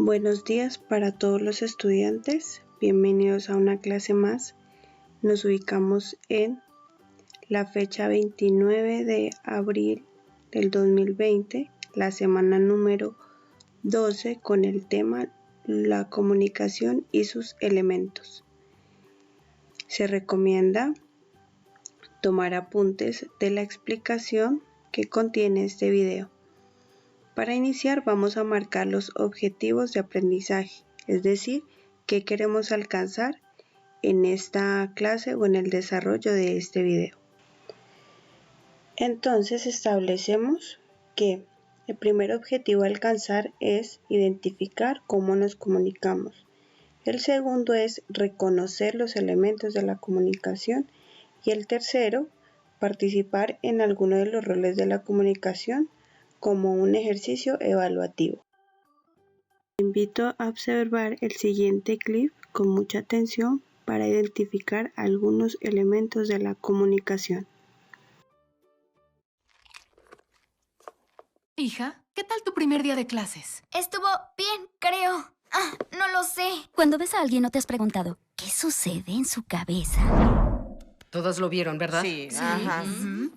Buenos días para todos los estudiantes, bienvenidos a una clase más. Nos ubicamos en la fecha 29 de abril del 2020, la semana número 12 con el tema la comunicación y sus elementos. Se recomienda tomar apuntes de la explicación que contiene este video. Para iniciar vamos a marcar los objetivos de aprendizaje, es decir, qué queremos alcanzar en esta clase o en el desarrollo de este video. Entonces establecemos que el primer objetivo a alcanzar es identificar cómo nos comunicamos. El segundo es reconocer los elementos de la comunicación y el tercero, participar en alguno de los roles de la comunicación como un ejercicio evaluativo. Te invito a observar el siguiente clip con mucha atención para identificar algunos elementos de la comunicación. Hija, ¿qué tal tu primer día de clases? Estuvo bien, creo. No lo sé. Cuando ves a alguien, ¿no te has preguntado qué sucede en su cabeza? Todos lo vieron, ¿verdad? Sí. Ajá.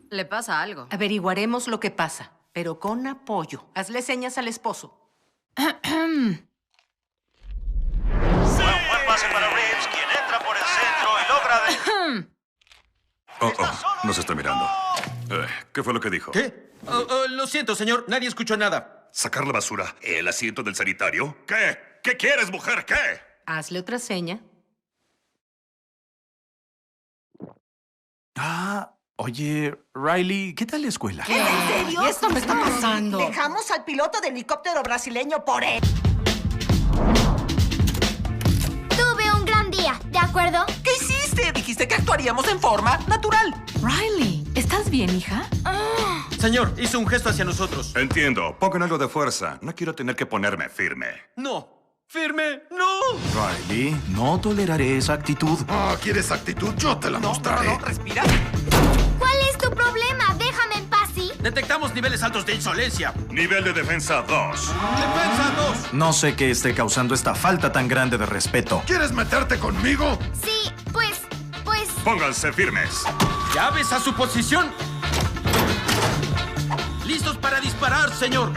Le pasa algo. Averiguaremos lo que pasa, pero con apoyo. Hazle señas al esposo. Buen pase para Reeves, quien entra por el centro y logra Nos está mirando. ¿Qué fue lo que dijo? ¿Qué? Lo siento, señor. Nadie escuchó nada. ¿Sacar la basura? ¿El asiento del sanitario? ¿Qué? ¿Qué quieres, mujer? ¿Qué? Hazle otra seña. Oye, Riley, ¿qué tal la escuela? ¿En serio? ¿Y esto me está pasando? Dejamos al piloto de helicóptero brasileño por él. Tuve un gran día, ¿de acuerdo? ¿Qué hiciste? Dijiste que actuaríamos en forma natural. Riley, ¿estás bien, hija? Señor, hizo un gesto hacia nosotros. Entiendo. Pongan algo de fuerza. No quiero tener que ponerme firme. No. ¡Firme! ¡No! Riley, no toleraré esa actitud. ¿Quieres actitud? Yo te la mostraré. No, respira. ¿Cuál es tu problema? Déjame en paz, ¿sí? Detectamos niveles altos de insolencia. Nivel de defensa 2. ¡Defensa 2! No sé qué esté causando esta falta tan grande de respeto. ¿Quieres meterte conmigo? Sí, pues... Pónganse firmes. ¡Llaves a su posición! ¡Listos para disparar, señor!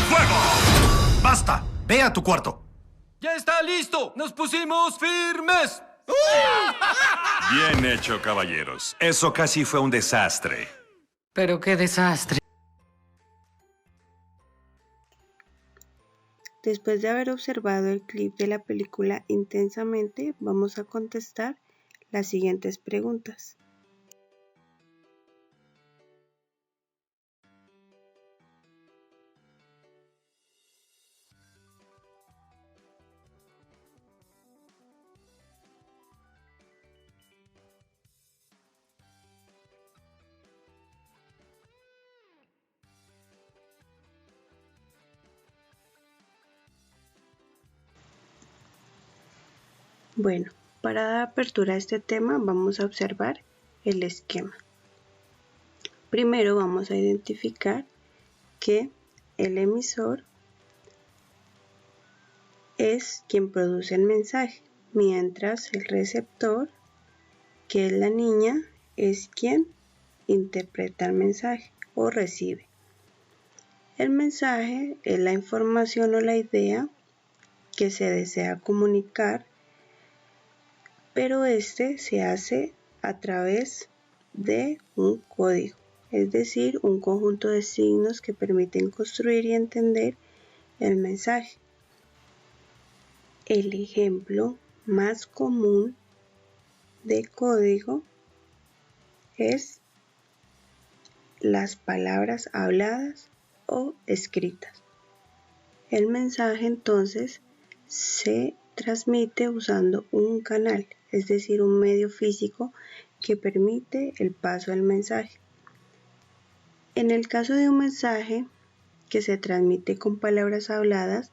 ¡Fuego! ¡Basta! Ve a tu cuarto. ¡Ya está listo! ¡Nos pusimos firmes! Bien hecho, caballeros. Eso casi fue un desastre. Pero qué desastre. Después de haber observado el clip de la película intensamente, vamos a contestar las siguientes preguntas. Bueno, para dar apertura a este tema vamos a observar el esquema. Primero vamos a identificar que el emisor es quien produce el mensaje, mientras el receptor, que es la niña, es quien interpreta el mensaje o recibe. El mensaje es la información o la idea que se desea comunicar, pero este se hace a través de un código, es decir, un conjunto de signos que permiten construir y entender el mensaje. El ejemplo más común de código es las palabras habladas o escritas. El mensaje entonces se transmite usando un canal, es decir, un medio físico que permite el paso del mensaje. En el caso de un mensaje que se transmite con palabras habladas,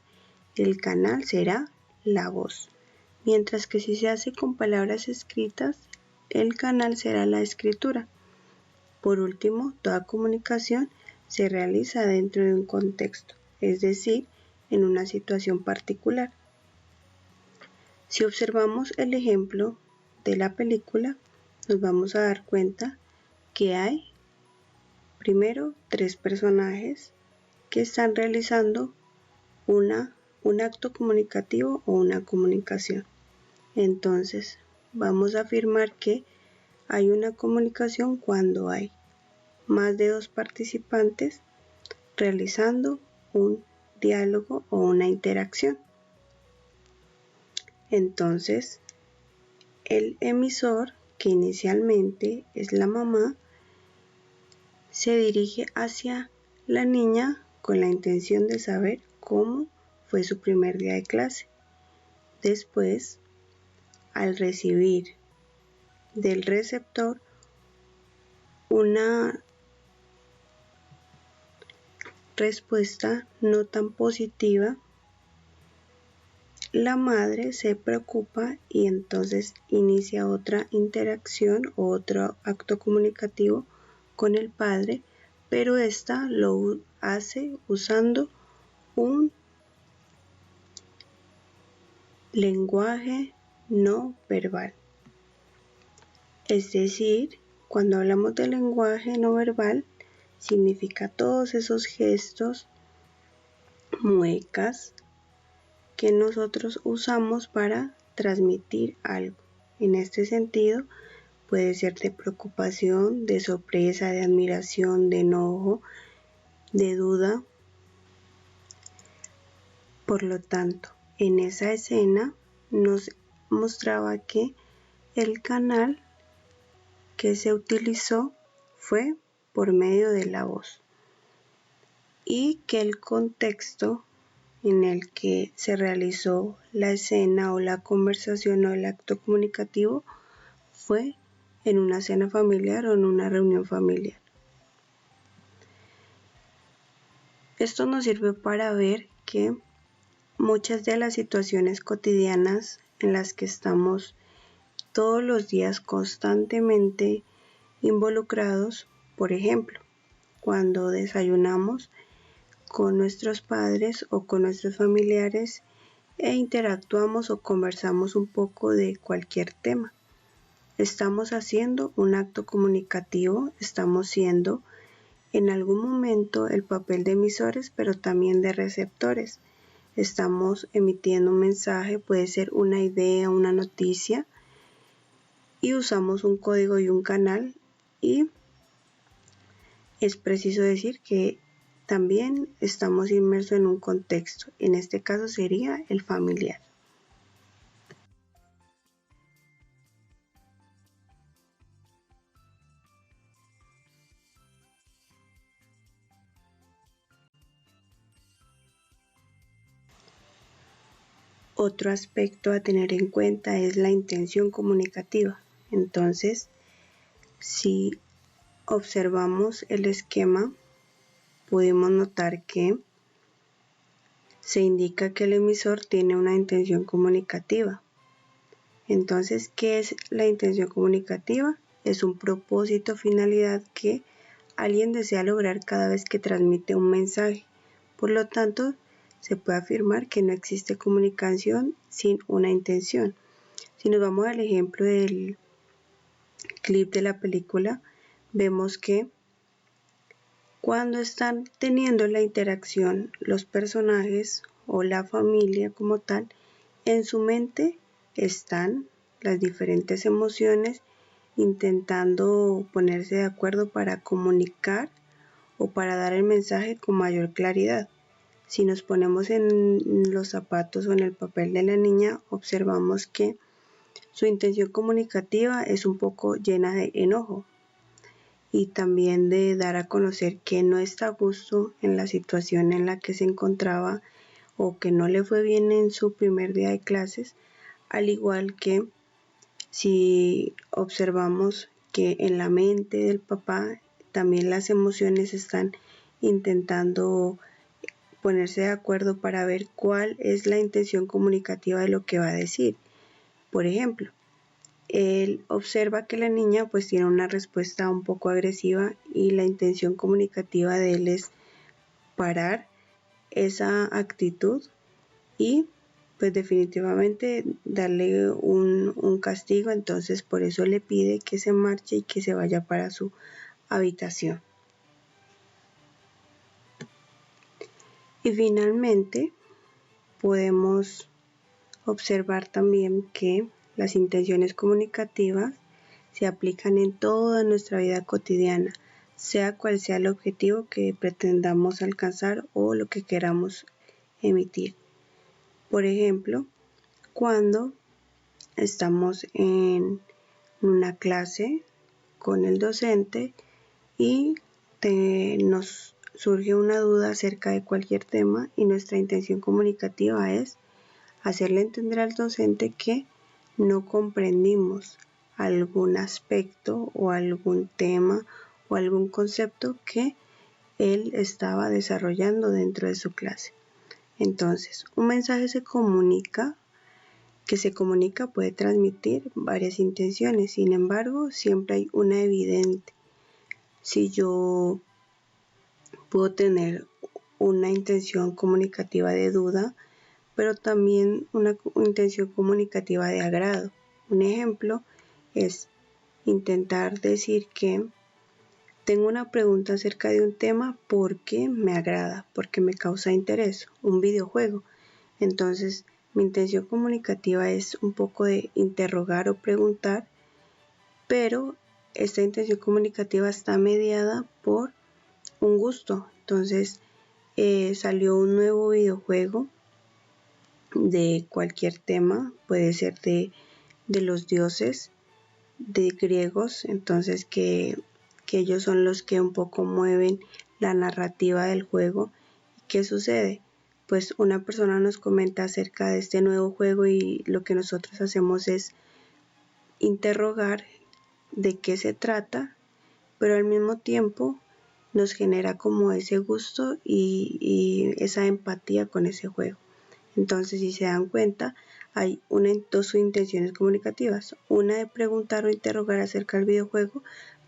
el canal será la voz, mientras que si se hace con palabras escritas, el canal será la escritura. Por último, toda comunicación se realiza dentro de un contexto, es decir, en una situación particular. Si observamos el ejemplo de la película, nos vamos a dar cuenta que hay, primero, 3 personajes que están realizando un acto comunicativo o una comunicación. Entonces, vamos a afirmar que hay una comunicación cuando hay más de 2 participantes realizando un diálogo o una interacción. Entonces, el emisor, que inicialmente es la mamá, se dirige hacia la niña con la intención de saber cómo fue su primer día de clase. Después, al recibir del receptor una respuesta no tan positiva, la madre se preocupa y entonces inicia otra interacción o otro acto comunicativo con el padre, pero esta lo hace usando un lenguaje no verbal. Es decir, cuando hablamos de lenguaje no verbal, significa todos esos gestos, muecas, que nosotros usamos para transmitir algo. En este sentido, puede ser de preocupación, de sorpresa, de admiración, de enojo, de duda. Por lo tanto, en esa escena nos mostraba que el canal que se utilizó fue por medio de la voz y que el contexto en el que se realizó la escena o la conversación o el acto comunicativo fue en una cena familiar o en una reunión familiar. Esto nos sirve para ver que muchas de las situaciones cotidianas en las que estamos todos los días constantemente involucrados, por ejemplo, cuando desayunamos con nuestros padres o con nuestros familiares e interactuamos o conversamos un poco de cualquier tema. Estamos haciendo un acto comunicativo, estamos siendo en algún momento el papel de emisores, pero también de receptores. Estamos emitiendo un mensaje, puede ser una idea, una noticia, y usamos un código y un canal, y es preciso decir que también estamos inmersos en un contexto, en este caso sería el familiar. Otro aspecto a tener en cuenta es la intención comunicativa. Entonces, si observamos el esquema, podemos notar que se indica que el emisor tiene una intención comunicativa. Entonces, ¿qué es la intención comunicativa? Es un propósito, finalidad que alguien desea lograr cada vez que transmite un mensaje. Por lo tanto, se puede afirmar que no existe comunicación sin una intención. Si nos vamos al ejemplo del clip de la película, vemos que cuando están teniendo la interacción los personajes o la familia como tal, en su mente están las diferentes emociones intentando ponerse de acuerdo para comunicar o para dar el mensaje con mayor claridad. Si nos ponemos en los zapatos o en el papel de la niña, observamos que su intención comunicativa es un poco llena de enojo y también de dar a conocer que no está a gusto en la situación en la que se encontraba o que no le fue bien en su primer día de clases, al igual que si observamos que en la mente del papá también las emociones están intentando ponerse de acuerdo para ver cuál es la intención comunicativa de lo que va a decir. Por ejemplo, Él observa que la niña pues tiene una respuesta un poco agresiva y la intención comunicativa de él es parar esa actitud y pues definitivamente darle un castigo. Entonces por eso le pide que se marche y que se vaya para su habitación. Y finalmente podemos observar también que las intenciones comunicativas se aplican en toda nuestra vida cotidiana, sea cual sea el objetivo que pretendamos alcanzar o lo que queramos emitir. Por ejemplo, cuando estamos en una clase con el docente y nos surge una duda acerca de cualquier tema y nuestra intención comunicativa es hacerle entender al docente que no comprendimos algún aspecto o algún tema o algún concepto que él estaba desarrollando dentro de su clase. Entonces, un mensaje que se comunica puede transmitir varias intenciones, sin embargo, siempre hay una evidente. Si yo puedo tener una intención comunicativa de duda, pero también una intención comunicativa de agrado. Un ejemplo es intentar decir que tengo una pregunta acerca de un tema porque me agrada, porque me causa interés, un videojuego. Entonces, mi intención comunicativa es un poco de interrogar o preguntar, pero esta intención comunicativa está mediada por un gusto. Entonces, salió un nuevo videojuego de cualquier tema, puede ser de los dioses de griegos, entonces que ellos son los que un poco mueven la narrativa del juego. ¿Qué sucede? Pues una persona nos comenta acerca de este nuevo juego y lo que nosotros hacemos es interrogar de qué se trata, pero al mismo tiempo nos genera como ese gusto y esa empatía con ese juego. Entonces, si se dan cuenta, hay dos intenciones comunicativas, una de preguntar o interrogar acerca del videojuego,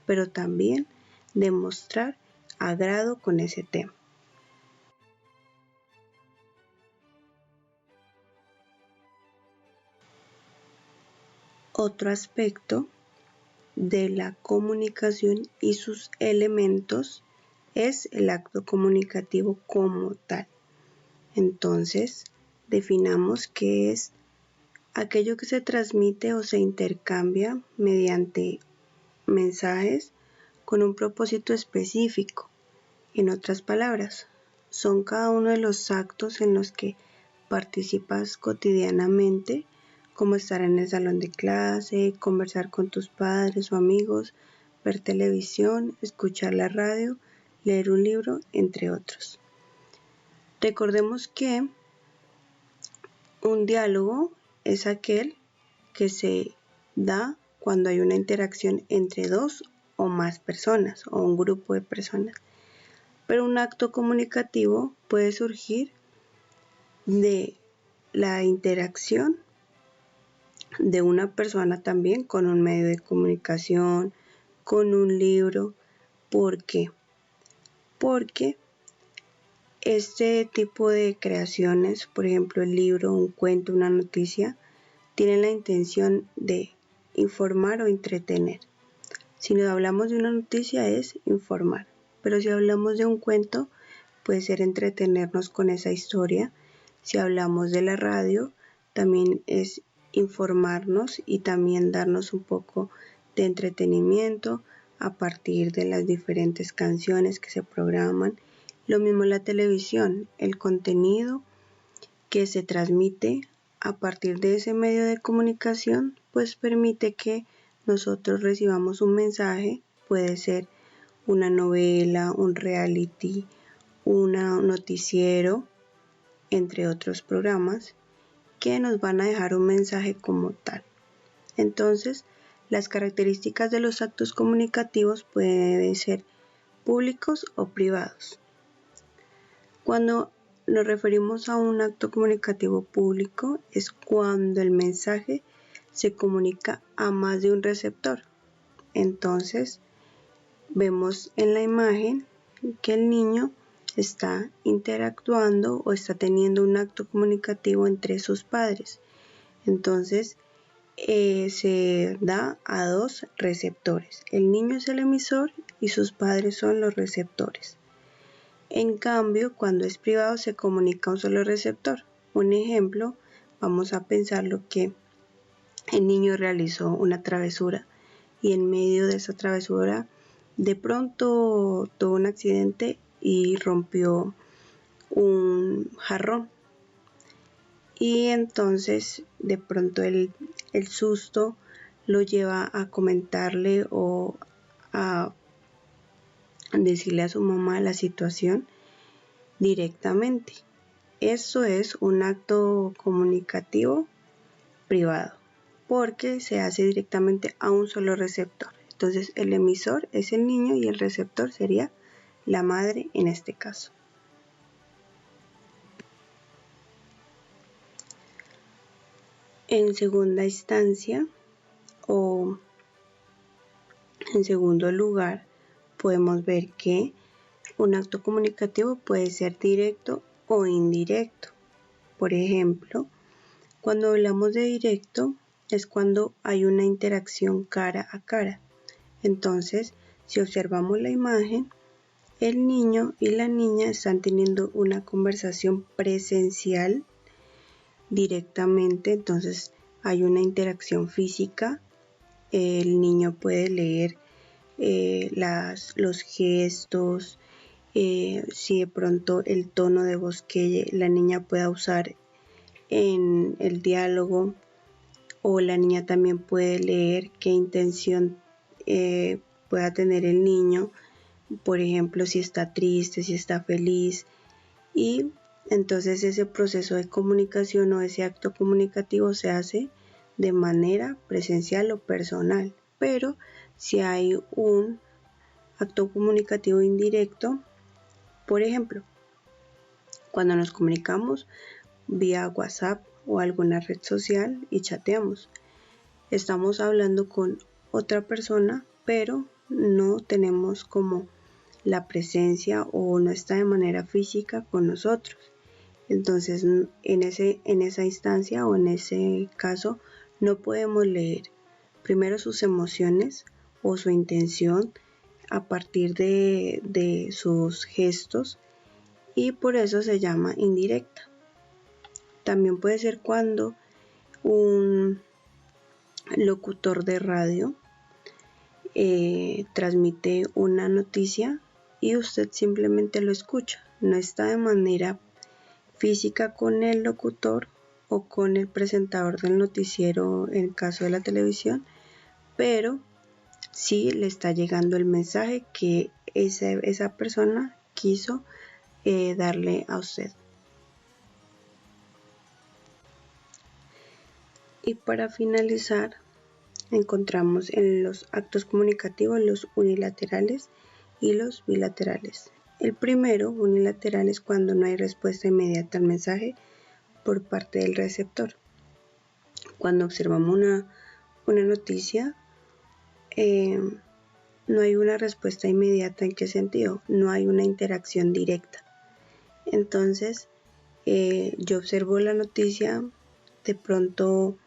pero también de mostrar agrado con ese tema. Otro aspecto de la comunicación y sus elementos es el acto comunicativo como tal. Entonces, definamos qué es aquello que se transmite o se intercambia mediante mensajes con un propósito específico. En otras palabras, son cada uno de los actos en los que participas cotidianamente, como estar en el salón de clase, conversar con tus padres o amigos, ver televisión, escuchar la radio, leer un libro, entre otros. Recordemos que un diálogo es aquel que se da cuando hay una interacción entre dos o más personas o un grupo de personas. Pero un acto comunicativo puede surgir de la interacción de una persona también con un medio de comunicación, con un libro. ¿Por qué? Porque este tipo de creaciones, por ejemplo el libro, un cuento, una noticia, tienen la intención de informar o entretener. Si nos hablamos de una noticia es informar, pero si hablamos de un cuento puede ser entretenernos con esa historia. Si hablamos de la radio también es informarnos y también darnos un poco de entretenimiento a partir de las diferentes canciones que se programan. Lo mismo en la televisión, el contenido que se transmite a partir de ese medio de comunicación pues permite que nosotros recibamos un mensaje, puede ser una novela, un reality, un noticiero, entre otros programas que nos van a dejar un mensaje como tal. Entonces, las características de los actos comunicativos pueden ser públicos o privados. Cuando nos referimos a un acto comunicativo público es cuando el mensaje se comunica a más de un receptor. Entonces, vemos en la imagen que el niño está interactuando o está teniendo un acto comunicativo entre sus padres. Entonces, se da a dos receptores. El niño es el emisor y sus padres son los receptores. En cambio, cuando es privado se comunica a un solo receptor. Un ejemplo, vamos a pensar lo que el niño realizó una travesura y en medio de esa travesura de pronto tuvo un accidente y rompió un jarrón. Y entonces de pronto el susto lo lleva a comentarle o a decirle a su mamá la situación directamente. Eso es un acto comunicativo privado porque se hace directamente a un solo receptor. Entonces el emisor es el niño y el receptor sería la madre en este caso. En segunda instancia o en segundo lugar, podemos ver que un acto comunicativo puede ser directo o indirecto. Por ejemplo, cuando hablamos de directo es cuando hay una interacción cara a cara. Entonces, si observamos la imagen, el niño y la niña están teniendo una conversación presencial directamente, entonces hay una interacción física. El niño puede leer los gestos, si de pronto el tono de voz que la niña pueda usar en el diálogo, o la niña también puede leer qué intención pueda tener el niño, por ejemplo si está triste, si está feliz, y entonces ese proceso de comunicación o ese acto comunicativo se hace de manera presencial o personal. Pero si hay un acto comunicativo indirecto, por ejemplo, cuando nos comunicamos vía WhatsApp o alguna red social y chateamos, estamos hablando con otra persona, pero no tenemos como la presencia o no está de manera física con nosotros. Entonces, en esa instancia o en ese caso, no podemos leer primero sus emociones o su intención a partir de sus gestos, y por eso se llama indirecta. También puede ser cuando un locutor de radio transmite una noticia y usted simplemente lo escucha, no está de manera física con el locutor o con el presentador del noticiero en el caso de la televisión, pero sí le está llegando el mensaje que esa persona quiso darle a usted. Y para finalizar, encontramos en los actos comunicativos los unilaterales y los bilaterales. El primero, unilateral, es cuando no hay respuesta inmediata al mensaje por parte del receptor. Cuando observamos una noticia, no hay una respuesta inmediata. ¿En qué sentido? No hay una interacción directa. Entonces, yo observo la noticia, de pronto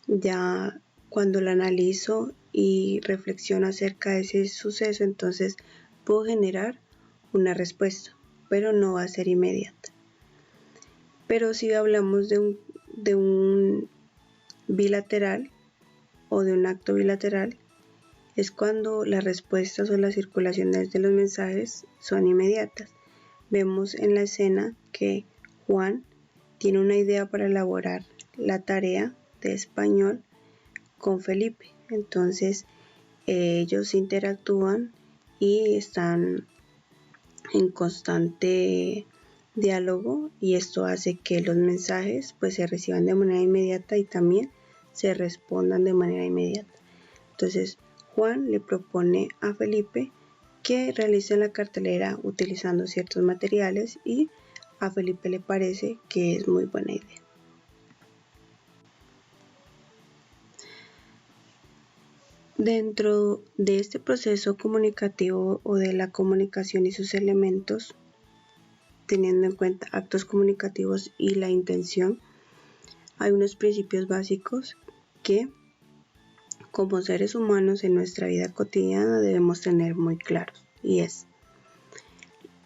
ya cuando la analizo y reflexiono acerca de ese suceso, entonces puedo generar una respuesta, pero no va a ser inmediata. Pero si hablamos de un bilateral o de un acto bilateral, es cuando las respuestas o las circulaciones de los mensajes son inmediatas. Vemos en la escena que Juan tiene una idea para elaborar la tarea de español con Felipe. Entonces ellos interactúan y están en constante diálogo, y esto hace que los mensajes pues se reciban de manera inmediata y también se respondan de manera inmediata. Entonces Juan le propone a Felipe que realice la cartelera utilizando ciertos materiales y a Felipe le parece que es muy buena idea. Dentro de este proceso comunicativo o de la comunicación y sus elementos, teniendo en cuenta actos comunicativos y la intención, hay unos principios básicos que, como seres humanos en nuestra vida cotidiana, debemos tener muy claros. Y es,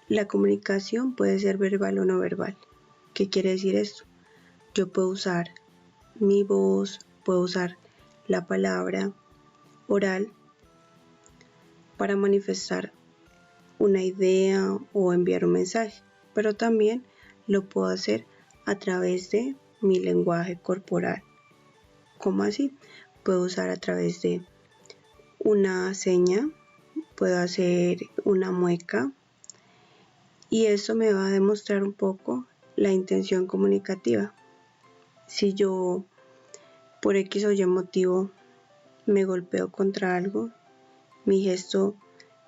la comunicación puede ser verbal o no verbal. ¿Qué quiere decir esto? Yo puedo usar mi voz, puedo usar la palabra oral para manifestar una idea o enviar un mensaje, pero también lo puedo hacer a través de mi lenguaje corporal. ¿Cómo así? Puedo usar a través de una seña, puedo hacer una mueca, y eso me va a demostrar un poco la intención comunicativa. Si yo por X o Y motivo me golpeo contra algo, mi gesto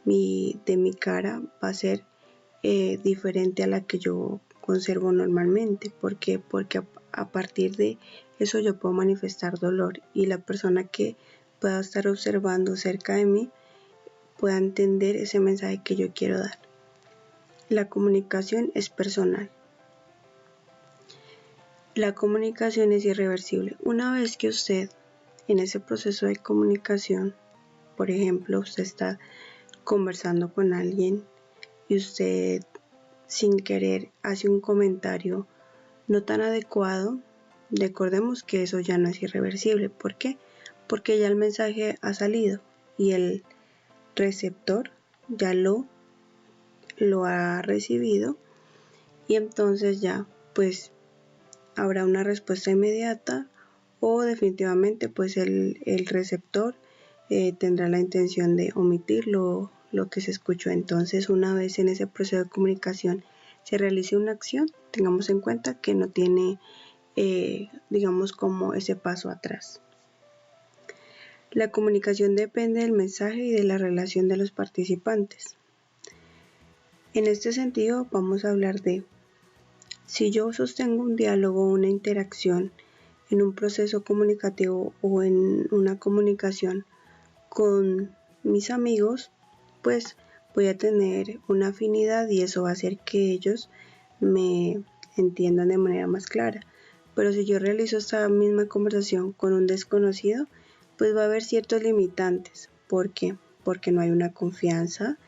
de mi cara va a ser diferente a la que yo conservo normalmente. ¿Por qué? Porque a partir de eso yo puedo manifestar dolor, y la persona que pueda estar observando cerca de mí pueda entender ese mensaje que yo quiero dar. La comunicación es personal. La comunicación es irreversible. Una vez que usted, en ese proceso de comunicación, por ejemplo, usted está conversando con alguien y usted sin querer hace un comentario no tan adecuado, recordemos que eso ya no es irreversible. ¿Por qué? Porque ya el mensaje ha salido y el receptor ya lo ha recibido, y entonces ya pues habrá una respuesta inmediata, o definitivamente pues el receptor tendrá la intención de omitir lo que se escuchó. Entonces, una vez en ese proceso de comunicación se realice una acción, tengamos en cuenta que no tiene digamos como ese paso atrás. La comunicación depende del mensaje y de la relación de los participantes. En este sentido vamos a hablar de, si yo sostengo un diálogo o una interacción en un proceso comunicativo o en una comunicación con mis amigos, pues voy a tener una afinidad y eso va a hacer que ellos me entiendan de manera más clara. Pero si yo realizo esta misma conversación con un desconocido, pues va a haber ciertos limitantes. ¿Por qué? Porque no hay una confianza.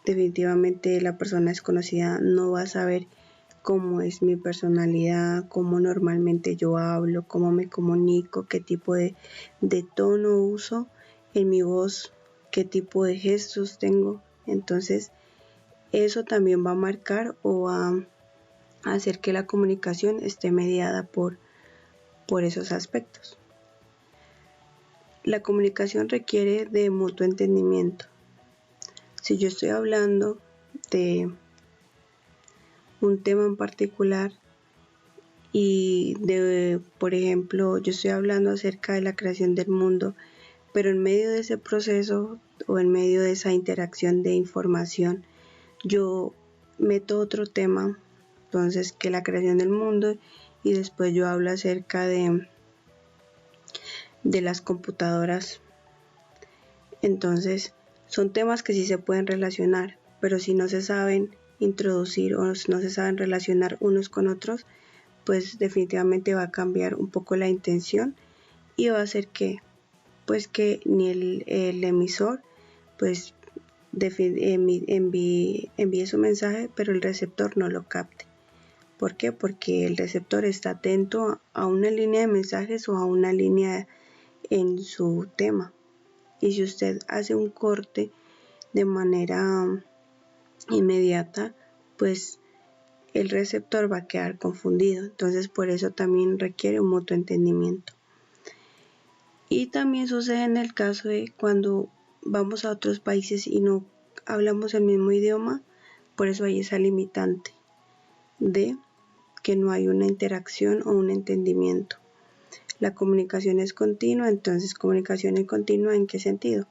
Definitivamente la persona desconocida no va a saber cómo es mi personalidad, cómo normalmente yo hablo, cómo me comunico, qué tipo de tono uso en mi voz, qué tipo de gestos tengo. Entonces eso también va a marcar o va a hacer que la comunicación esté mediada por esos aspectos. La comunicación requiere de mutuo entendimiento. Si yo estoy hablando de un tema en particular y por ejemplo, yo estoy hablando acerca de la creación del mundo, pero en medio de ese proceso o en medio de esa interacción de información, yo meto otro tema, entonces que la creación del mundo, y después yo hablo acerca de las computadoras. Entonces son temas que sí se pueden relacionar, pero si no se saben introducir o no se saben relacionar unos con otros, pues definitivamente va a cambiar un poco la intención y va a hacer que pues que ni el emisor pues envíe su mensaje, pero el receptor no lo capte. ¿Por qué? Porque el receptor está atento a una línea de mensajes o a una línea en su tema. Y si usted hace un corte de manera inmediata, pues el receptor va a quedar confundido. Entonces por eso también requiere un mutuo entendimiento. Y también sucede en el caso de cuando vamos a otros países y no hablamos el mismo idioma, por eso hay esa limitante de que no hay una interacción o un entendimiento. La comunicación es continua, entonces comunicación en continua, ¿en qué sentido?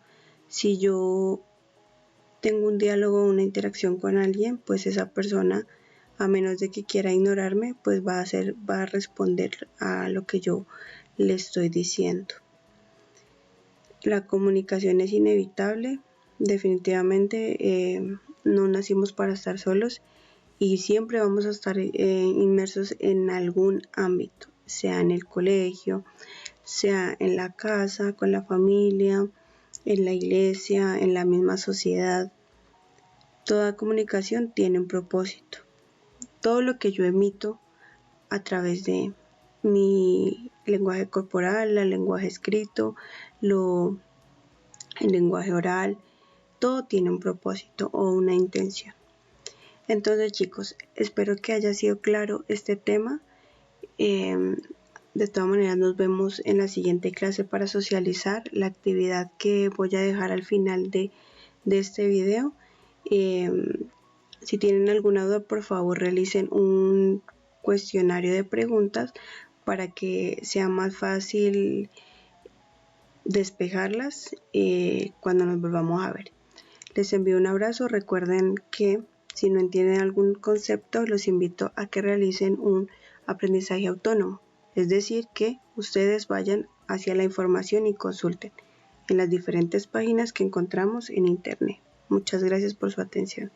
Si yo tengo un diálogo o una interacción con alguien, pues esa persona, a menos de que quiera ignorarme, pues va a responder a lo que yo le estoy diciendo. La comunicación es inevitable, definitivamente no nacimos para estar solos y siempre vamos a estar inmersos en algún ámbito, sea en el colegio, sea en la casa, con la familia, en la iglesia, en la misma sociedad. Toda comunicación tiene un propósito. Todo lo que yo emito a través de mi lenguaje corporal, el lenguaje escrito, el lenguaje oral, todo tiene un propósito o una intención. Entonces, chicos, espero que haya sido claro este tema. De todas maneras, nos vemos en la siguiente clase para socializar. La actividad que voy a dejar al final de este video. Si tienen alguna duda, por favor realicen un cuestionario de preguntas para que sea más fácil despejarlas cuando nos volvamos a ver. Les envío un abrazo. Recuerden que si no entienden algún concepto, los invito a que realicen un aprendizaje autónomo, es decir, que ustedes vayan hacia la información y consulten en las diferentes páginas que encontramos en internet. Muchas gracias por su atención.